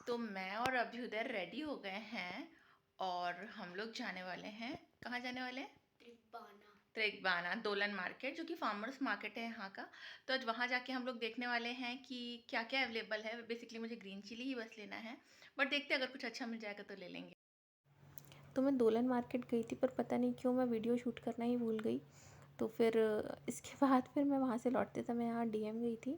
तो मैं और अभ्युदय रेडी हो गए हैं और हम लोग जाने वाले हैं। कहाँ जाने वाले हैं? त्रिकबाना दोलन मार्केट, जो कि फार्मर्स मार्केट है यहाँ का। तो आज वहाँ जाके हम लोग देखने वाले हैं कि क्या क्या अवेलेबल है। बेसिकली मुझे ग्रीन चिली ही बस लेना है, बट देखते हैं अगर कुछ अच्छा मिल जाएगा तो ले लेंगे। तो मैं दोलन मार्केट गई थी, पर पता नहीं क्यों मैं वीडियो शूट करना ही भूल गई। तो फिर इसके बाद फिर मैं वहाँ से लौटते समय यहाँ डीएम गई थी।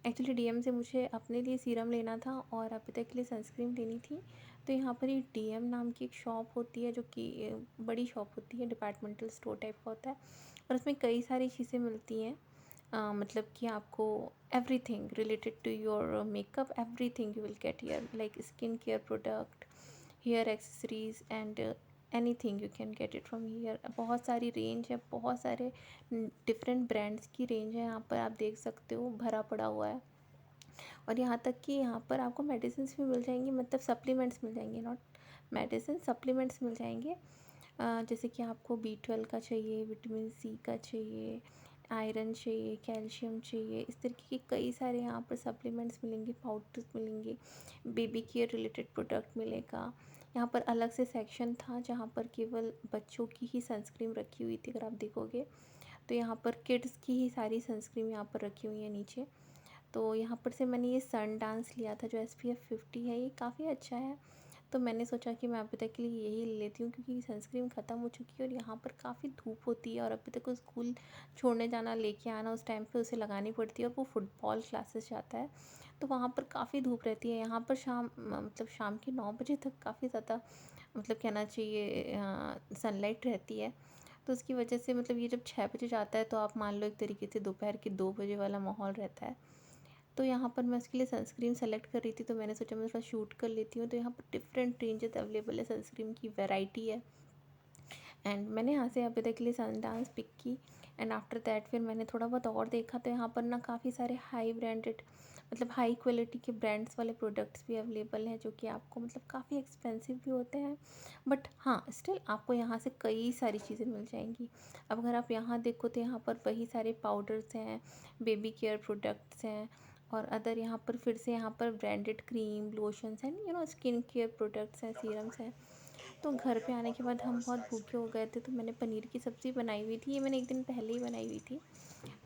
एक्चुअली डीएम से मुझे अपने लिए सीरम लेना था और अभी तक के लिए सनस्क्रीन लेनी थी। तो यहाँ पर ही डीएम नाम की एक शॉप होती है, जो कि बड़ी शॉप होती है, डिपार्टमेंटल स्टोर टाइप का होता है। और उसमें कई सारी चीज़ें मिलती हैं। मतलब कि आपको everything related to your makeup, everything you will get here, like skin care product, hair accessories and anything you can get it from here. बहुत सारी रेंज है, बहुत सारे डिफरेंट ब्रांड्स की रेंज है। यहाँ पर आप देख सकते हो भरा पड़ा हुआ है। और यहाँ तक कि यहाँ पर आपको मेडिसिन भी मिल जाएंगी, मतलब सप्लीमेंट्स मिल जाएंगे, नॉट मेडिसिन, सप्लीमेंट्स मिल जाएंगे। जैसे कि आपको B12 का चाहिए, विटामिन सी का चाहिए, आयरन चाहिए, कैल्शियम चाहिए, इस तरीके के कई सारे यहाँ पर सप्लीमेंट्स मिलेंगे, पाउडर्स मिलेंगे, बेबी केयर रिलेटेड प्रोडक्ट मिलेगा। यहाँ पर अलग से सेक्शन था जहाँ पर केवल बच्चों की ही सनस्क्रीन रखी हुई थी। अगर आप देखोगे तो यहाँ पर किड्स की ही सारी सनस्क्रीन यहाँ पर रखी हुई है नीचे। तो यहाँ पर से मैंने ये सन डांस लिया था, जो SPF 50 है, ये काफ़ी अच्छा है। तो मैंने सोचा कि मैं अभी तक के लिए यही ले लेती हूँ, क्योंकि सनस्क्रीन ख़त्म हो चुकी है और यहाँ पर काफ़ी धूप होती है और अभी तक को स्कूल छोड़ने जाना, लेके आना, उस टाइम पे उसे लगानी पड़ती है। और वो फुटबॉल क्लासेस जाता है, तो वहाँ पर काफ़ी धूप रहती है। यहाँ पर मतलब शाम के 9 बजे तक काफ़ी ज़्यादा, मतलब कहना चाहिए, सनलाइट रहती है। तो उसकी वजह से मतलब ये जब 6 बजे जाता है तो आप मान लो एक तरीके से दोपहर के 2 बजे वाला माहौल रहता है। तो यहाँ पर मैं उसके लिए सनस्क्रीन सेलेक्ट कर रही थी, तो मैंने सोचा मैं थोड़ा शूट कर लेती हूँ। तो यहाँ पर डिफरेंट रेंजेस अवेलेबल है, सनस्क्रीन की वैरायटी है। एंड मैंने यहाँ से अभी तक के लिए सन डांस पिक की। एंड आफ्टर दैट फिर मैंने थोड़ा बहुत और देखा, तो यहाँ पर ना काफ़ी सारे हाई ब्रांडेड, मतलब हाई क्वालिटी के ब्रांड्स वाले प्रोडक्ट्स भी अवेलेबल हैं, जो कि आपको मतलब काफ़ी एक्सपेंसिव भी होते हैं, बट हाँ स्टिल आपको यहाँ से कई सारी चीज़ें मिल जाएंगी। अब अगर आप यहाँ देखो तो यहाँ पर वही सारे पाउडर्स हैं, बेबी केयर प्रोडक्ट्स हैं, और अदर यहाँ पर फिर से यहाँ पर branded cream, lotions and skin care products हैं, सीरम्स हैं। तो घर पे आने के बाद हम बहुत भूखे हो गए थे, तो मैंने पनीर की सब्ज़ी बनाई हुई थी। ये मैंने एक दिन पहले ही बनाई हुई थी।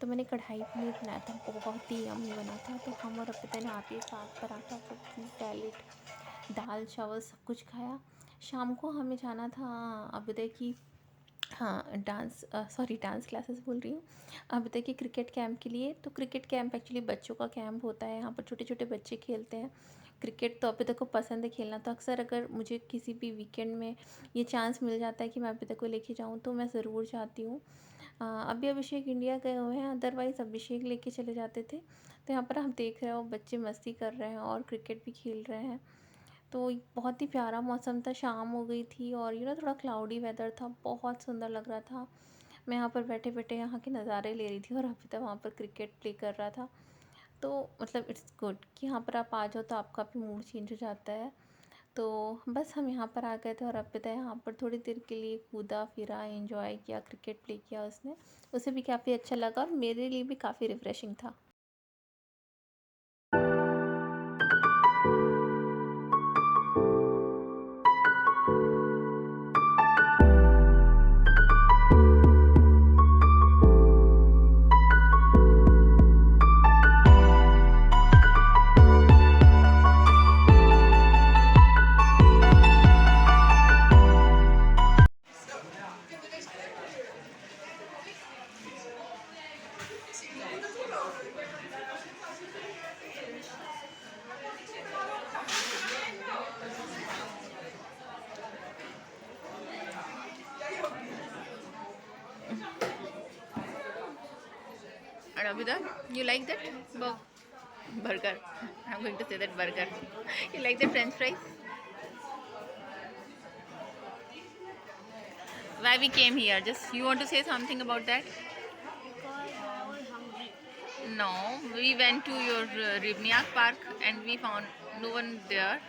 तो मैंने कढ़ाई पनीर बनाया था, बहुत ही यम्मी बना था। तो हम और अपने ने आके साग, पराठा, सब्ज़ी, सैलेड, दाल चावल सब कुछ खाया। शाम को हमें जाना था अभी तक की, हाँ डांस क्लासेस बोल रही हूँ, अभी तक की क्रिकेट कैंप के लिए। तो क्रिकेट कैंप एक्चुअली बच्चों का कैंप होता है, यहाँ पर छोटे छोटे बच्चे खेलते हैं क्रिकेट। तो अभी तक को पसंद है खेलना, तो अक्सर अगर मुझे किसी भी वीकेंड में ये चांस मिल जाता है कि मैं अभी तक को लेके जाऊँ, तो मैं ज़रूर जाती हूँ। अभी अभिषेक इंडिया गए हुए हैं, अदरवाइज़ अभिषेक लेके चले जाते थे। तो यहाँ पर हम देख रहे हो बच्चे मस्ती कर रहे हैं और क्रिकेट भी खेल रहे हैं। तो बहुत ही प्यारा मौसम था, शाम हो गई थी और थोड़ा क्लाउडी वेदर था, बहुत सुंदर लग रहा था। मैं यहाँ पर बैठे बैठे यहाँ के नज़ारे ले रही थी और अभी तक वहाँ पर क्रिकेट प्ले कर रहा था। तो मतलब इट्स गुड कि यहाँ पर आप आ जाओ तो आपका भी मूड चेंज हो जाता है। तो बस हम यहाँ पर आ गए थे और अभी तक यहाँ पर थोड़ी देर के लिए कूदा फिरा, एंजॉय किया, क्रिकेट प्ले किया उसने, उसे भी काफ़ी अच्छा लगा और मेरे लिए भी काफ़ी रिफ़्रेशिंग था। And Abhida, you like that burger? I'm going to say that burger. You like the French fries? Why we came here? Just you want to say something about that? Because I was hungry. No, we went to your Rivniak Park and we found no one there.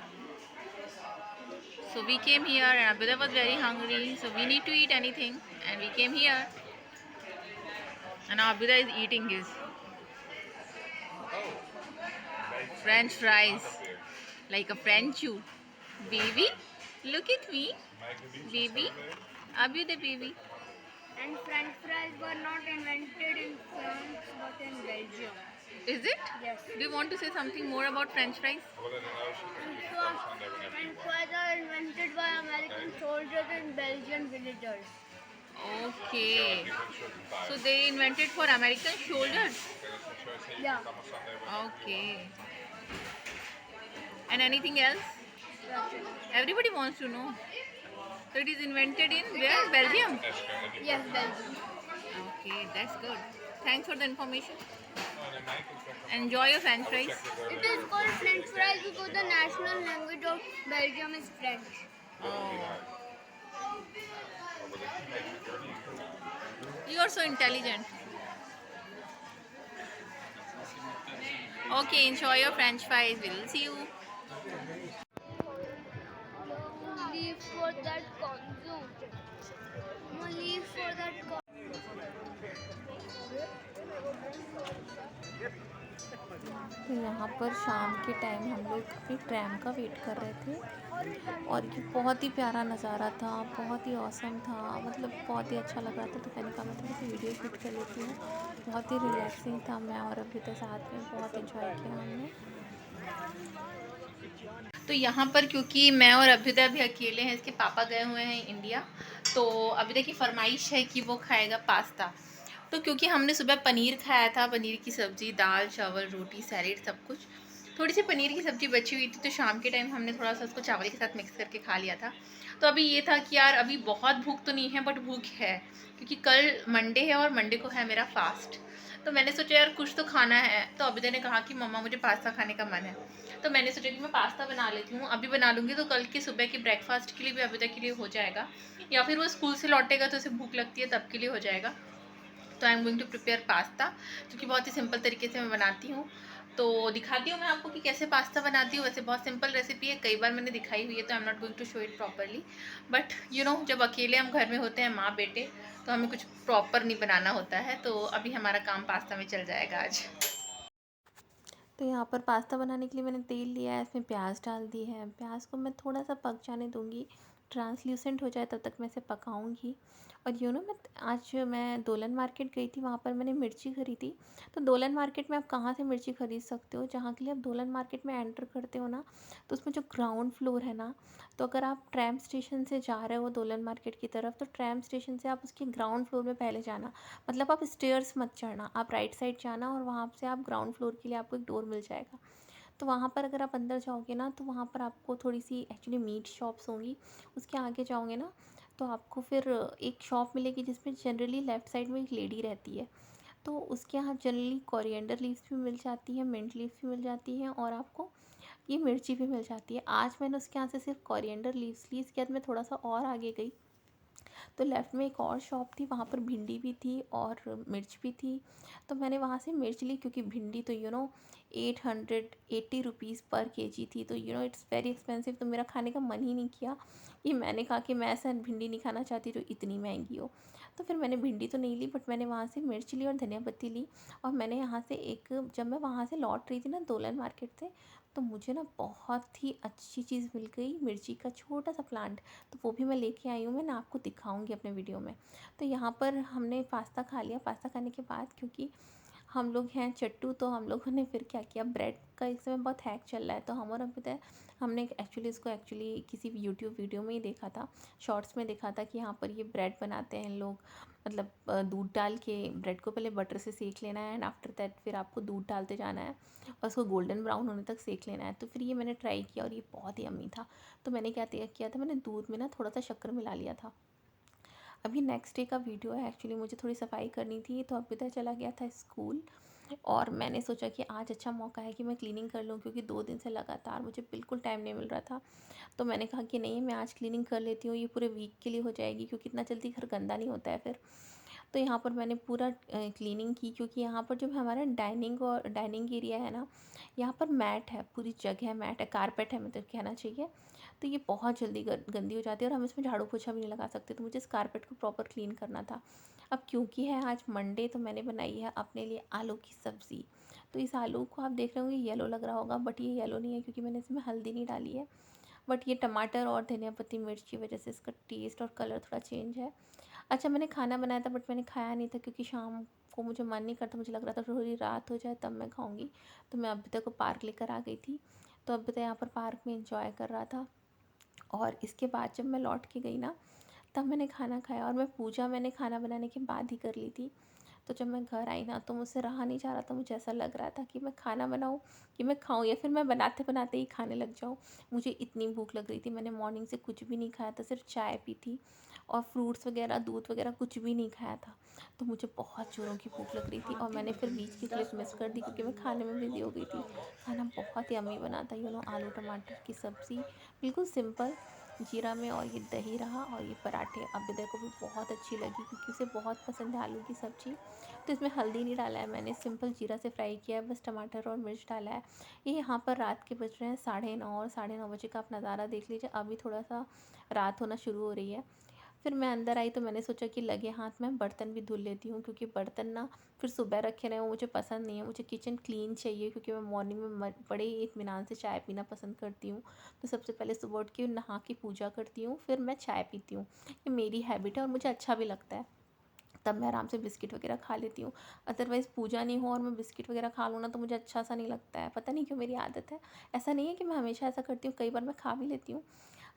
So we came here and Abhida was very hungry. So we need to eat anything and we came here. And now Abhida is eating his French fries. like a French you. Baby, look at me. Baby, are you the baby? And French fries were not invented in France but in Belgium. Is it? Yes. Do you want to say something more about French fries? French fries are invented by American soldiers and Belgian villagers. Okay. So they invented for American soldiers. Yeah. Okay. And anything else? That's it. Everybody wants to know. So it is invented in where? Belgium? Yes, Belgium. Okay, that's good. Thanks for the information. Enjoy your French fries. It is called French fries because the national language of Belgium is French. Oh. You are so intelligent. Okay, enjoy your French fries. We'll see you. Leave for that consume. Leave for that तो यहाँ पर शाम के time हम लोग अपनी tram का wait कर रहे थे और ये बहुत ही प्यारा नज़ारा था, बहुत ही औसम था, मतलब बहुत ही अच्छा लग रहा था। तो मैंने कहा मैं थोड़ी सी वीडियो शूट कर लेती हूँ। बहुत ही रिलैक्सिंग था। मैं और अभी साथ में बहुत इन्जॉय किया हमने। तो यहाँ पर क्योंकि मैं और अभ्युदय अभी अकेले हैं, इसके पापा गए हुए हैं इंडिया, तो अभ्युदय की फरमाइश है कि वो खाएगा पास्ता। तो क्योंकि हमने सुबह पनीर खाया था, पनीर की सब्ज़ी, दाल, चावल, रोटी, सैलेड, सब कुछ, थोड़ी सी पनीर की सब्ज़ी बची हुई थी, तो शाम के टाइम हमने थोड़ा सा उसको चावल के साथ मिक्स करके खा लिया था। तो अभी ये था कि यार अभी बहुत भूख तो नहीं है, बट भूख है, क्योंकि कल मंडे है और मंडे को है मेरा फास्ट। तो मैंने सोचा यार कुछ तो खाना है। तो अभ्युदय ने कहा कि मम्मा मुझे पास्ता खाने का मन है। तो मैंने सोचा कि मैं पास्ता बना लेती हूँ। अभी बना लूँगी तो कल के सुबह के ब्रेकफास्ट के लिए भी अभ्युदय के लिए हो जाएगा, या फिर वो स्कूल से लौटेगा तो उसे भूख लगती है तब के लिए हो जाएगा। तो I am going to prepare pasta, जो कि बहुत ही सिंपल तरीके से मैं बनाती हूँ। तो दिखाती हूँ मैं आपको कि कैसे पास्ता बनाती हूँ। वैसे बहुत सिंपल रेसिपी है, कई बार मैंने दिखाई हुई है, तो I am not going to show it properly. But you know, जब अकेले हम घर में होते हैं, माँ बेटे, तो हमें कुछ प्रॉपर नहीं बनाना होता है। तो अभी हमारा काम पास्ता में चल जाएगा आज। तो यहाँ पर पास्ता बनाने के लिए मैंने तेल लिया है, इसमें प्याज डाल दी है। प्याज को मैं थोड़ा सा पक जाने दूँगी, ट्रांसल्यूसेंट हो जाए तब तक मैं इसे पकाऊंगी। और आज मैं दोलन मार्केट गई थी, वहाँ पर मैंने मिर्ची खरीदी। तो दोलन मार्केट में आप कहाँ से मिर्ची खरीद सकते हो, जहाँ के लिए आप दोलन मार्केट में एंटर करते हो ना, तो उसमें जो ग्राउंड फ्लोर है ना, तो अगर आप ट्रैम स्टेशन से जा रहे हो दोलन मार्केट की तरफ, तो ट्रैम स्टेशन से आप उसके ग्राउंड फ्लोर में पहले जाना। मतलब आप स्टेयर्स मत चढ़ना, आप राइट साइड जाना और वहाँ से आप ग्राउंड फ्लोर के लिए आपको एक डोर मिल जाएगा। तो वहाँ पर अगर आप अंदर जाओगे ना, तो वहाँ पर आपको थोड़ी सी एक्चुअली मीट शॉप्स होंगी। उसके आगे जाओगे ना, तो आपको फिर एक शॉप मिलेगी जिसमें जनरली लेफ़्ट साइड में एक लेडी रहती है। तो उसके यहाँ जनरली कोरिएंडर लीव्स भी मिल जाती हैं, मिंट लीव्स भी मिल जाती हैं, और आपको ये मिर्ची भी मिल जाती है। आज मैंने उसके यहाँ से सिर्फ कोरिएंडर लीव्स ली। इसके बाद मैं थोड़ा सा और आगे गई, तो लेफ़्ट में एक और शॉप थी, वहाँ पर भिंडी भी थी और मिर्च भी थी। तो मैंने वहाँ से मिर्च ली, क्योंकि भिंडी तो 880 रुपीज़ पर केजी थी। तो इट्स वेरी एक्सपेंसिव। तो मेरा खाने का मन ही नहीं किया, कि मैंने कहा कि मैं ऐसा भिंडी नहीं खाना चाहती जो इतनी महंगी हो। तो फिर मैंने भिंडी तो नहीं ली, बट मैंने वहाँ से मिर्च ली और धनिया पत्ती ली। और मैंने यहाँ से जब मैं वहाँ से लौट रही थी ना दोलन मार्केट से, तो मुझे ना बहुत ही अच्छी चीज़ मिल गई, मिर्ची का छोटा सा प्लांट। तो वो भी मैं लेके आई हूँ, मैं ना आपको दिखाऊंगी अपने वीडियो में। तो यहाँ पर हमने पास्ता खा लिया। पास्ता खाने के बाद, क्योंकि हम लोग हैं चट्टू, तो हम लोगों ने फिर क्या किया, ब्रेड का इस समय बहुत हैक चल रहा है, तो हम और अभी हमने एक्चुअली किसी यूट्यूब वीडियो में ही देखा था, शॉर्ट्स में देखा था कि यहाँ पर ये ब्रेड बनाते हैं लोग। मतलब दूध डाल के ब्रेड को पहले बटर से सेक लेना है, एंड आफ्टर दैट फिर आपको दूध डालते जाना है और उसको गोल्डन ब्राउन होने तक सेक लेना है। तो फिर ये मैंने ट्राई किया और ये बहुत ही यम्मी था। तो मैंने क्या किया था, मैंने दूध में ना थोड़ा सा शक्कर मिला लिया था। अभी नेक्स्ट डे का वीडियो है। एक्चुअली मुझे थोड़ी सफाई करनी थी, तो अभी चला गया था स्कूल, और मैंने सोचा कि आज अच्छा मौका है कि मैं क्लीनिंग कर लूँ, क्योंकि 2 दिन से लगातार मुझे बिल्कुल टाइम नहीं मिल रहा था। तो मैंने कहा कि नहीं, मैं आज क्लीनिंग कर लेती हूँ, ये पूरे वीक के लिए हो जाएगी, क्योंकि इतना जल्दी घर गंदा नहीं होता है फिर। तो यहाँ पर मैंने पूरा क्लीनिंग की, क्योंकि यहाँ पर जो हमारा डाइनिंग एरिया है ना, यहाँ पर मैट है, पूरी जगह मैट है, कारपेट है मतलब कहना चाहिए। तो ये बहुत जल्दी गंदी हो जाती है, और हम इसमें झाड़ू पोछा भी नहीं लगा सकते। तो मुझे इस कारपेट को प्रॉपर क्लीन करना था। अब क्योंकि है आज मंडे, तो मैंने बनाई है अपने लिए आलू की सब्ज़ी। तो इस आलू को आप देख रहे होंगे येलो लग रहा होगा, बट ये येलो नहीं है क्योंकि मैंने इसमें हल्दी नहीं डाली है। बट ये टमाटर और धनिया पत्ती मिर्च की वजह से इसका टेस्ट और कलर थोड़ा चेंज है। अच्छा, मैंने खाना बनाया था बट मैंने खाया नहीं था क्योंकि शाम को मुझे मन नहीं करता, मुझे लग रहा था थोड़ी रात हो जाए तब मैं खाऊंगी। तो मैं अभी तक को पार्क लेकर आ गई थी, तो अभी तक यहाँ पर पार्क में इंजॉय कर रहा था। और इसके बाद जब मैं लौट के गई ना, तब मैंने खाना खाया, और मैं पूजा मैंने खाना बनाने के बाद ही कर ली थी। तो जब मैं घर आई ना, तो मुझसे रहा नहीं जा रहा था, मुझे ऐसा लग रहा था कि मैं खाना बनाऊँ, कि मैं खाऊँ, या फिर मैं बनाते बनाते ही खाने लग जाऊँ। मुझे इतनी भूख लग रही थी, मैंने मॉर्निंग से कुछ भी नहीं खाया था, सिर्फ चाय पी थी और फ्रूट्स वगैरह दूध वगैरह कुछ भी नहीं खाया था। तो मुझे बहुत ज़ोरों की भूख लग रही थी, और मैंने फिर बीच की क्लिप मिस कर दी क्योंकि मैं खाने में बिज़ी हो गई थी। खाना बहुत यम्मी बना था, आलू टमाटर की सब्ज़ी, बिल्कुल सिंपल, जीरा में, और ये दही रहा, और ये पराठे अभ्युदय को भी बहुत अच्छी लगी क्योंकि उसे बहुत पसंद है आलू की सब्ज़ी। तो इसमें हल्दी नहीं डाला है मैंने, सिंपल जीरा से फ्राई किया है, बस टमाटर और मिर्च डाला है। ये यहाँ पर रात के बज रहे हैं 9:30, और 9:30 बजे का आप नज़ारा देख लीजिए। अभी थोड़ा सा रात होना शुरू हो रही है। फिर मैं अंदर आई तो मैंने सोचा कि लगे हाथ में बर्तन भी धुल लेती हूँ, क्योंकि बर्तन ना फिर सुबह रखे रहे वो मुझे पसंद नहीं है। मुझे किचन क्लीन चाहिए क्योंकि मैं मॉर्निंग में बड़े ही इत्मीनान से चाय पीना पसंद करती हूँ। तो सबसे पहले सुबह उठ के नहा के पूजा करती हूँ, फिर मैं चाय पीती हूँ। ये मेरी हैबिट है और मुझे अच्छा भी लगता है। तब मैं आराम से बिस्किट वगैरह खा लेती हूँ। अदरवाइज़ पूजा नहीं हो और मैं बिस्किट वगैरह खा लूँ ना, तो मुझे अच्छा सा नहीं लगता है, पता नहीं क्यों, मेरी आदत है। ऐसा नहीं है कि मैं हमेशा ऐसा करती हूँ, कई बार मैं खा भी लेती हूँ।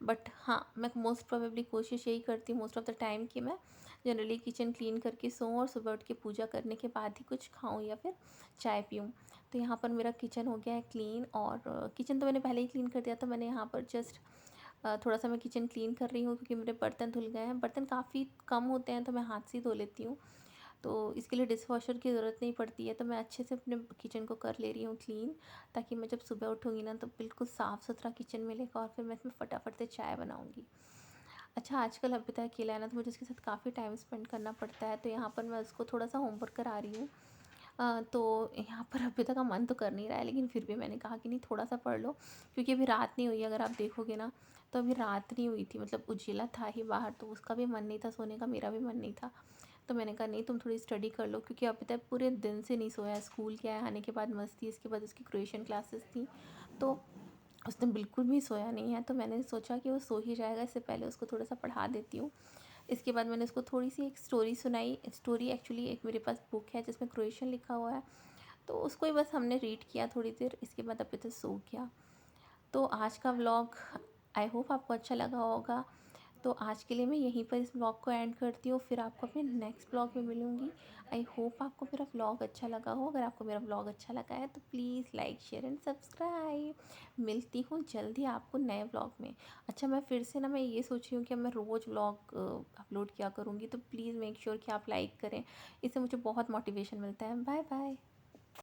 बट हाँ, मैं मोस्ट प्रोबेबली कोशिश यही करती हूँ मोस्ट ऑफ़ द टाइम कि मैं जनरली किचन क्लीन करके सोऊँ और सुबह उठ के पूजा करने के बाद ही कुछ खाऊँ या फिर चाय पीऊँ। तो यहाँ पर मेरा किचन हो गया है क्लीन, और किचन तो मैंने पहले ही क्लीन कर दिया था। मैंने यहाँ पर जस्ट थोड़ा सा मैं किचन क्लीन कर रही हूँ क्योंकि मेरे बर्तन धुल गए हैं। बर्तन काफ़ी कम होते हैं तो मैं हाथ से ही धो लेती हूँ, तो इसके लिए डिशवॉशर की ज़रूरत नहीं पड़ती है। तो मैं अच्छे से अपने किचन को कर ले रही हूँ क्लीन, ताकि मैं जब सुबह उठूँगी ना तो बिल्कुल साफ़ सुथरा किचन मिलेगा, और फिर मैं इसमें फटाफट से चाय बनाऊँगी। अच्छा, आजकल अभी अकेला है ना, तो मुझे उसके साथ काफ़ी टाइम स्पेंड करना पड़ता है, तो यहाँ पर मैं उसको थोड़ा सा होमवर्क करा रही हूँ। तो यहाँ पर अभी तक का मन तो कर नहीं रहा है, लेकिन फिर भी मैंने कहा कि नहीं, थोड़ा सा पढ़ लो, क्योंकि अभी रात नहीं हुई। अगर आप देखोगे ना, तो अभी रात नहीं हुई थी, मतलब उजिला था ही बाहर, तो उसका भी मन नहीं था सोने का, मेरा भी मन नहीं था। तो मैंने कहा नहीं, तुम थोड़ी स्टडी कर लो, क्योंकि अभी तक पूरे दिन से नहीं सोया। स्कूल गया है, आने के बाद मस्ती, इसके बाद उसकी क्रोएशियन क्लासेस थी, तो उसने बिल्कुल भी सोया नहीं है। तो मैंने सोचा कि वो सो ही जाएगा, इससे पहले उसको थोड़ा सा पढ़ा देती हूँ। इसके बाद मैंने उसको थोड़ी सी एक स्टोरी सुनाई। स्टोरी एक्चुअली एक मेरे पास बुक है जिसमें क्रोएशियन लिखा हुआ है, तो उसको ही बस हमने रीड किया थोड़ी देर। इसके बाद अभी तक सो गया। तो आज का व्लॉग आई होप आपको अच्छा लगा होगा। तो आज के लिए मैं यहीं पर इस व्लॉग को एंड करती हूँ, फिर आपको अपने नेक्स्ट व्लॉग में मिलूँगी। आई होप आपको मेरा व्लॉग अच्छा लगा हो। अगर आपको मेरा व्लॉग अच्छा लगा है तो please like share and subscribe. मिलती हूँ जल्दी आपको नए व्लॉग में। अच्छा, मैं फिर से ना, मैं ये सोच रही हूँ कि मैं रोज़ व्लॉग अपलोड किया करूँगी, तो प्लीज़ मेक श्योर कि आप लाइक करें, इससे मुझे बहुत मोटिवेशन मिलता है। Bye bye.